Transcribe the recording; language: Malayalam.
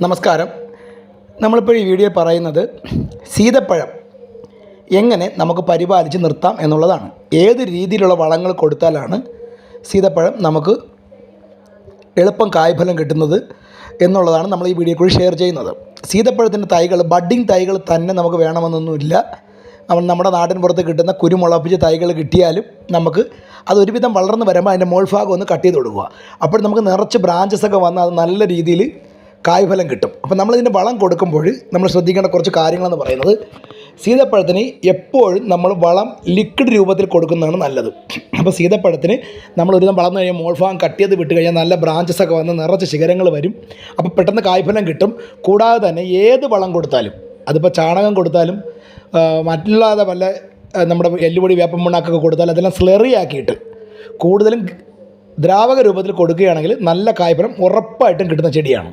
നമസ്കാരം. നമ്മളിപ്പോൾ ഈ വീഡിയോ പറയുന്നത് സീതപ്പഴം എങ്ങനെ നമുക്ക് പരിപാലിച്ച് നിർത്താം എന്നുള്ളതാണ്. ഏത് രീതിയിലുള്ള വളങ്ങൾ കൊടുത്താലാണ് സീതപ്പഴം നമുക്ക് എളുപ്പം കായ്ഫലം കിട്ടുന്നത് എന്നുള്ളതാണ് നമ്മൾ ഈ വീഡിയോ കൂടി ഷെയർ ചെയ്യുന്നത്. സീതപ്പഴത്തിൻ്റെ തൈകൾ ബഡ്ഡിങ് തൈകൾ തന്നെ നമുക്ക് വേണമെന്നൊന്നുമില്ല. നമ്മുടെ നാട്ടിൻ പുറത്ത് കിട്ടുന്ന കുരുമുളപ്പിച്ച് തൈകൾ കിട്ടിയാലും നമുക്ക് അതൊരുവിധം വളർന്ന് വരുമ്പോൾ അതിൻ്റെ മോൾഭാഗം ഒന്ന് കട്ട് ചെയ്ത് കൊടുക്കുക. അപ്പോൾ നമുക്ക് നിറച്ച് ബ്രാഞ്ചസൊക്കെ വന്ന് അത് നല്ല രീതിയിൽ കായ്ഫലം കിട്ടും. അപ്പോൾ നമ്മളിതിൻ്റെ വളം കൊടുക്കുമ്പോൾ നമ്മൾ ശ്രദ്ധിക്കേണ്ട കുറച്ച് കാര്യങ്ങളെന്ന് പറയുന്നത്, സീതപ്പഴത്തിന് എപ്പോഴും നമ്മൾ വളം ലിക്വിഡ് രൂപത്തിൽ കൊടുക്കുന്നതാണ് നല്ലത്. അപ്പോൾ സീതപ്പഴത്തിന് നമ്മൾ ഒരുവിധം വളർന്നു കഴിഞ്ഞാൽ മോൾഭാഗം കട്ട് ചെയ്ത് വിട്ട് കഴിഞ്ഞാൽ നല്ല ബ്രാഞ്ചസൊക്കെ വന്ന് നിറച്ച് ശിഖരങ്ങൾ വരും. അപ്പോൾ പെട്ടെന്ന് കായ്ഫലം കിട്ടും. കൂടാതെ തന്നെ ഏത് വളം കൊടുത്താലും, അതിപ്പോൾ ചാണകം കൊടുത്താലും മറ്റുള്ളാതെ വല്ല നമ്മുടെ എല്ലുപൊടി വേപ്പൻ മണ്ണാക്കൊക്കെ കൊടുത്താൽ അതെല്ലാം സ്ലറി ആക്കിയിട്ട് കൂടുതലും ദ്രാവക രൂപത്തിൽ കൊടുക്കുകയാണെങ്കിൽ നല്ല കായ്ഫലം ഉറപ്പായിട്ടും കിട്ടുന്ന ചെടിയാണ്.